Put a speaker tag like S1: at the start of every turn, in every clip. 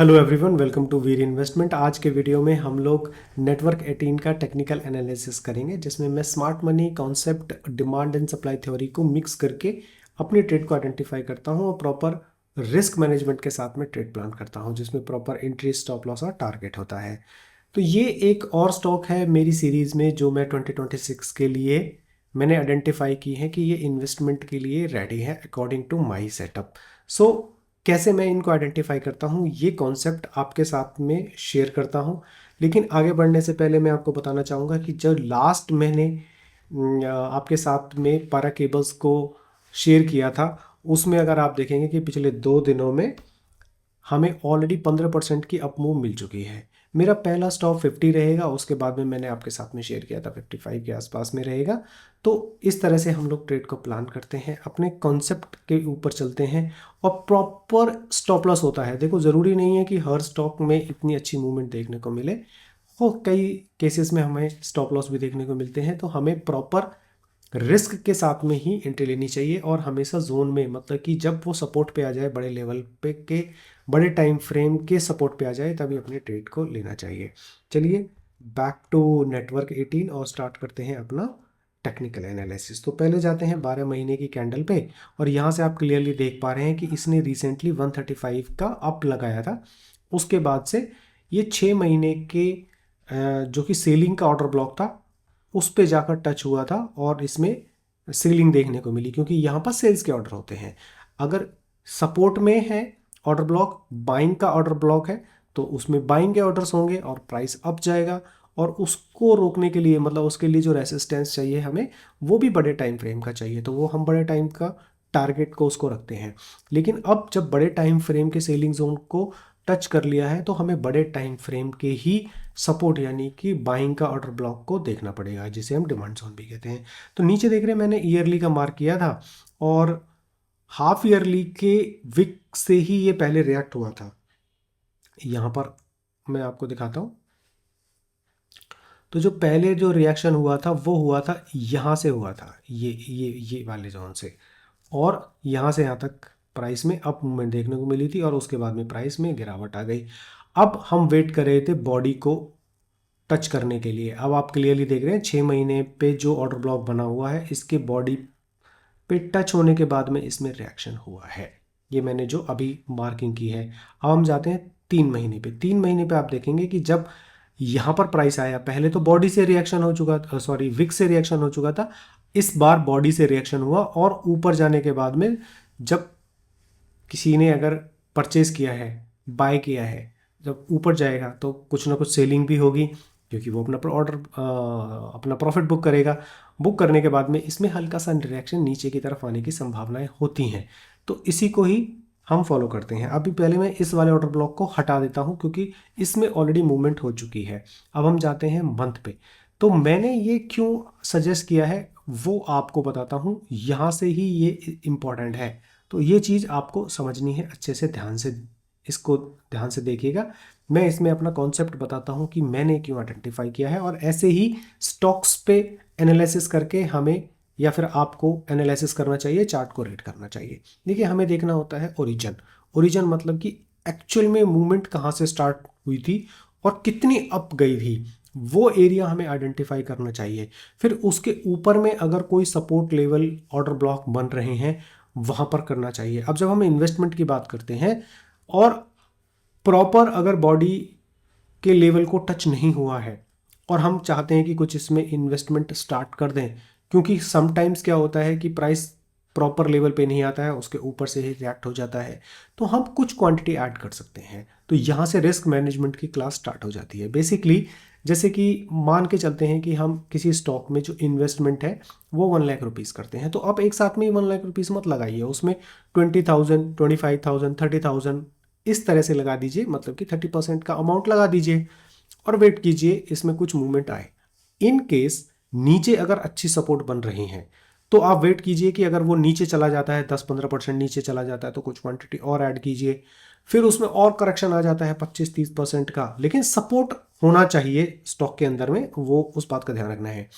S1: Hello everyone, welcome to Veer investment. आज के video में हम लोग नेटवर्क 18 का टेक्निकल एनालिसिस करेंगे, जिसमें मैं smart money concept, demand and supply theory को मिक्स करके अपनी ट्रेड को आइडेंटिफाई करता हूं और प्रॉपर रिस्क मैनेजमेंट के साथ में ट्रेड प्लान करता हूं, जिसमें प्रॉपर एंट्री, स्टॉप लॉस और टारगेट होता है। तो ये एक और स्टॉक है मेरी सीरीज़ में जो मैं 2026 के लिए मैंने आइडेंटिफाई की है कि ये इन्वेस्टमेंट के लिए रेडी है अकॉर्डिंग टू माई सेटअप। सो कैसे मैं इनको आइडेंटिफाई करता हूँ, ये कॉन्सेप्ट आपके साथ में शेयर करता हूँ। लेकिन आगे बढ़ने से पहले मैं आपको बताना चाहूँगा कि जब लास्ट मैंने आपके साथ में पारा केबल्स को शेयर किया था, उसमें अगर आप देखेंगे कि पिछले 2 दिनों में हमें ऑलरेडी 15% की अपमूव मिल चुकी है। मेरा पहला स्टॉप 50 रहेगा, उसके बाद में मैंने आपके साथ में शेयर किया था 55 के आसपास में रहेगा। तो इस तरह से हम लोग ट्रेड को प्लान करते हैं, अपने कॉन्सेप्ट के ऊपर चलते हैं और प्रॉपर स्टॉप लॉस होता है। देखो, ज़रूरी नहीं है कि हर स्टॉक में इतनी अच्छी मूवमेंट देखने को मिले, और कई केसेस में हमें स्टॉप लॉस भी देखने को मिलते हैं। तो हमें प्रॉपर रिस्क के साथ में ही एंट्री लेनी चाहिए और हमेशा जोन में, मतलब कि जब वो सपोर्ट पे आ जाए, बड़े लेवल पे के बड़े टाइम फ्रेम के सपोर्ट पे आ जाए, तभी अपने ट्रेड को लेना चाहिए। चलिए बैक टू नेटवर्क 18 और स्टार्ट करते हैं अपना टेक्निकल एनालिसिस। तो पहले जाते हैं 12 महीने की कैंडल पे, और यहाँ से आप क्लियरली देख पा रहे हैं कि इसने रिसेंटली 135 का अप लगाया था। उसके बाद से ये 6 महीने के जो कि सेलिंग का ऑर्डर ब्लॉक था, उस पे जाकर टच हुआ था और इसमें सेलिंग देखने को मिली, क्योंकि यहाँ पर सेल्स के ऑर्डर होते हैं। अगर सपोर्ट में है ऑर्डर ब्लॉक, बाइंग का ऑर्डर ब्लॉक है, तो उसमें बाइंग के ऑर्डर्स होंगे और प्राइस अप जाएगा। और उसको रोकने के लिए, मतलब उसके लिए जो रेसिस्टेंस चाहिए हमें, वो भी बड़े टाइम फ्रेम का चाहिए, तो वो हम बड़े टाइम का टारगेट को उसको रखते हैं। लेकिन अब जब बड़े टाइम फ्रेम के सेलिंग जोन को टच कर लिया है, तो हमें बड़े टाइम फ्रेम के ही सपोर्ट यानी कि बाइंग का ऑर्डर ब्लॉक को देखना पड़ेगा, जिसे हम डिमांड जोन भी कहते हैं। तो नीचे देख रहे हैं, मैंने ईयरली का मार्क किया था और हाफ ईयरली के विक से ही ये पहले रिएक्ट हुआ था। यहाँ पर मैं आपको दिखाता हूँ। तो जो पहले जो रिएक्शन हुआ था वो हुआ था, यहाँ से हुआ था, ये वाले जोन से, और यहाँ से यहाँ तक प्राइस में अप मूवमेंट देखने को मिली थी और उसके बाद में प्राइस में गिरावट आ गई। अब हम वेट कर रहे थे बॉडी को टच करने के लिए। अब आप क्लियरली देख रहे हैं 6 महीने पे जो ऑर्डर ब्लॉक बना हुआ है, इसके बॉडी पे टच होने के बाद में इसमें रिएक्शन हुआ है। ये मैंने जो अभी मार्किंग की है। अब हम जाते हैं 3 महीने पे। 3 महीने पे आप देखेंगे कि जब यहाँ पर प्राइस आया, पहले तो बॉडी से रिएक्शन हो चुका था, सॉरी विक से रिएक्शन हो चुका था, इस बार बॉडी से रिएक्शन हुआ और ऊपर जाने के बाद में जब किसी ने अगर परचेज किया है, बाय किया है, जब ऊपर जाएगा तो कुछ ना कुछ सेलिंग भी होगी, क्योंकि वो अपना ऑर्डर अपना प्रॉफिट बुक करेगा। बुक करने के बाद में इसमें हल्का सा रिएक्शन नीचे की तरफ आने की संभावनाएं होती हैं। तो इसी को ही हम फॉलो करते हैं। अभी पहले मैं इस वाले ऑर्डर ब्लॉक को हटा देता हूं, क्योंकि इसमें ऑलरेडी मूवमेंट हो चुकी है। अब हम जाते हैं मंथ पे। तो मैंने ये क्यों सजेस्ट किया है वो आपको बताता हूं, यहाँ से ही ये इम्पॉर्टेंट है। तो ये चीज़ आपको समझनी है, अच्छे से ध्यान से इसको ध्यान से देखिएगा। मैं इसमें अपना कॉन्सेप्ट बताता हूँ कि मैंने क्यों आइडेंटिफाई किया है, और ऐसे ही स्टॉक्स पे एनालिसिस करके हमें, या फिर आपको एनालिसिस करना चाहिए, चार्ट को रीड करना चाहिए। देखिए, हमें देखना होता है ओरिजिन। ओरिजिन मतलब कि एक्चुअल में मूवमेंट कहाँ से स्टार्ट हुई थी और कितनी अप गई थी, वो एरिया हमें आइडेंटिफाई करना चाहिए। फिर उसके ऊपर में अगर कोई सपोर्ट लेवल ऑर्डर ब्लॉक बन रहे हैं, वहाँ पर करना चाहिए। अब जब हम इन्वेस्टमेंट की बात करते हैं और प्रॉपर अगर बॉडी के लेवल को टच नहीं हुआ है और हम चाहते हैं कि कुछ इसमें इन्वेस्टमेंट स्टार्ट कर दें, क्योंकि समटाइम्स क्या होता है कि प्राइस प्रॉपर लेवल पे नहीं आता है, उसके ऊपर से ही रिएक्ट हो जाता है, तो हम कुछ क्वांटिटी ऐड कर सकते हैं। तो यहाँ से रिस्क मैनेजमेंट की क्लास स्टार्ट हो जाती है। बेसिकली जैसे कि मान के चलते हैं कि हम किसी स्टॉक में जो इन्वेस्टमेंट है वो 1 लाख रुपीज़ करते हैं, तो अब एक साथ में ही 1 लाख रुपीज़ मत लगाइए, उसमें 20,000, 25,000, 30,000 इस तरह से लगा दीजिए, मतलब कि 30% का अमाउंट लगा दीजिए और वेट कीजिए इसमें कुछ मूवमेंट आए। इन केस नीचे अगर अच्छी सपोर्ट बन रही है तो आप वेट कीजिए कि अगर वो नीचे चला जाता है, 10-15% नीचे चला जाता है, तो कुछ क्वांटिटी और ऐड कीजिए। फिर उसमें और करेक्शन आ जाता है 25-30% का, लेकिन सपोर्ट होना चाहिए स्टॉक के अंदर में, वो उस बात का ध्यान रखना है।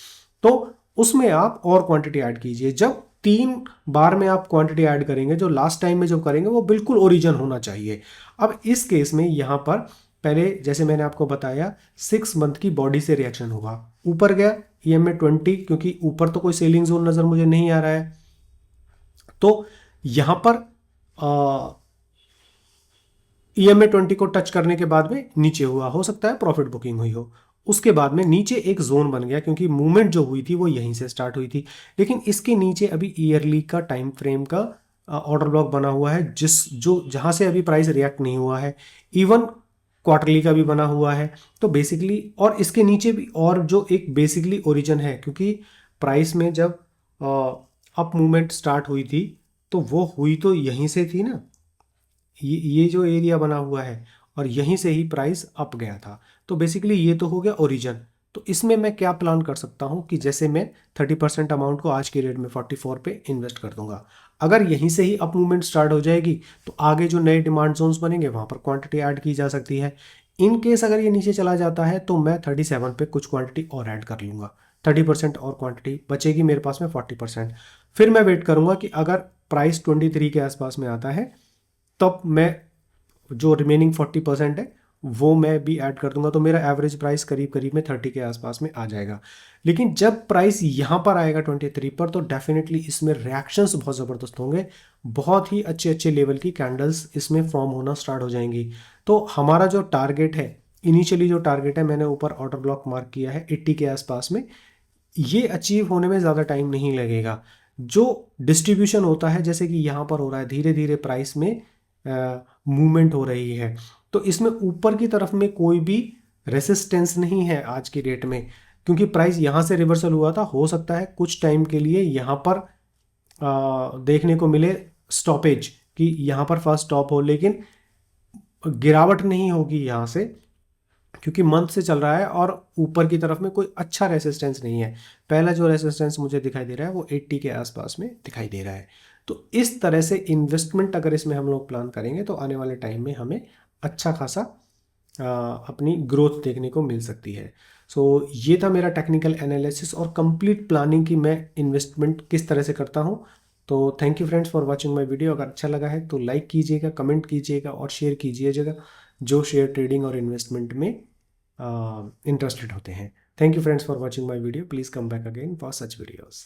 S1: तो उसमें आप और क्वांटिटी ऐड कीजिए। जब 3 बार में आप क्वांटिटी ऐड करेंगे, जो लास्ट टाइम में जो करेंगे वो बिल्कुल ओरिजिन होना चाहिए। अब इस केस में यहाँ पर पहले जैसे मैंने आपको बताया 6 मंथ की बॉडी से रिएक्शन होगा, ऊपर गया EMA 20, क्योंकि ऊपर तो कोई सेलिंग जोन नज़र मुझे नहीं आ रहा है, तो यहाँ पर EMA 20 को टच करने के बाद में नीचे हुआ, हो सकता है प्रॉफिट बुकिंग हुई हो। उसके बाद में नीचे एक जोन बन गया, क्योंकि मूवमेंट जो हुई थी वो यहीं से स्टार्ट हुई थी, लेकिन इसके नीचे अभी ईयरली का टाइम फ्रेम का ऑर्डर ब्लॉक बना हुआ है, जहां से अभी प्राइस रिएक्ट नहीं हुआ है। इवन क्वार्टरली का भी बना हुआ है। तो बेसिकली और इसके नीचे भी और जो एक बेसिकली ओरिजिन है, क्योंकि प्राइस में जब अप मूवमेंट स्टार्ट हुई थी तो वो हुई तो यहीं से थी ना, ये जो एरिया बना हुआ है, और यहीं से ही प्राइस अप गया था। तो बेसिकली ये तो हो गया ओरिजिन। तो इसमें मैं क्या प्लान कर सकता हूँ कि जैसे मैं 30% अमाउंट को आज के रेट में 44 पे इन्वेस्ट कर दूंगा। अगर यहीं से ही अप मूवमेंट स्टार्ट हो जाएगी तो आगे जो नए डिमांड जोन्स बनेंगे वहाँ पर क्वांटिटी ऐड की जा सकती है। इन केस अगर ये नीचे चला जाता है तो मैं 37 पे कुछ क्वांटिटी और ऐड कर लूँगा, 30% और क्वांटिटी बचेगी मेरे पास में 40%। फिर मैं वेट करूँगा कि अगर प्राइस 23 के आसपास में आता है तब मैं जो रिमेनिंग 40% है वो मैं भी ऐड कर दूंगा, तो मेरा एवरेज प्राइस करीब करीब में 30 के आसपास में आ जाएगा। लेकिन जब प्राइस यहाँ पर आएगा 23 पर तो डेफिनेटली इसमें रिएक्शंस बहुत ज़बरदस्त होंगे, बहुत ही अच्छे अच्छे लेवल की कैंडल्स इसमें फॉर्म होना स्टार्ट हो जाएंगी। तो हमारा जो टारगेट है, इनिशियली जो टारगेट है मैंने ऊपर ऑर्डर ब्लॉक मार्क किया है 80 के आसपास में, ये अचीव होने में ज़्यादा टाइम नहीं लगेगा। जो डिस्ट्रीब्यूशन होता है जैसे कि यहाँ पर हो रहा है, धीरे धीरे प्राइस में मूवमेंट हो रही है, तो इसमें ऊपर की तरफ में कोई भी रेसिस्टेंस नहीं है आज की डेट में, क्योंकि प्राइस यहाँ से रिवर्सल हुआ था। हो सकता है कुछ टाइम के लिए यहाँ पर देखने को मिले स्टॉपेज, कि यहाँ पर फर्स्ट स्टॉप हो, लेकिन गिरावट नहीं होगी यहाँ से, क्योंकि मंथ से चल रहा है और ऊपर की तरफ में कोई अच्छा रेसिस्टेंस नहीं है। पहला जो रेसिस्टेंस मुझे दिखाई दे रहा है वो 80 के आसपास में दिखाई दे रहा है। तो इस तरह से इन्वेस्टमेंट अगर इसमें हम लोग प्लान करेंगे तो आने वाले टाइम में हमें अच्छा खासा अपनी ग्रोथ देखने को मिल सकती है। सो ये था मेरा टेक्निकल एनालिसिस और कंप्लीट प्लानिंग की मैं इन्वेस्टमेंट किस तरह से करता हूँ। तो thank you friends for watching my video. अगर अच्छा लगा है तो लाइक कीजिएगा, कमेंट कीजिएगा और शेयर कीजिएगा जो शेयर ट्रेडिंग और इन्वेस्टमेंट में interested होते हैं। Thank you friends for watching my video. Please come back again for such videos.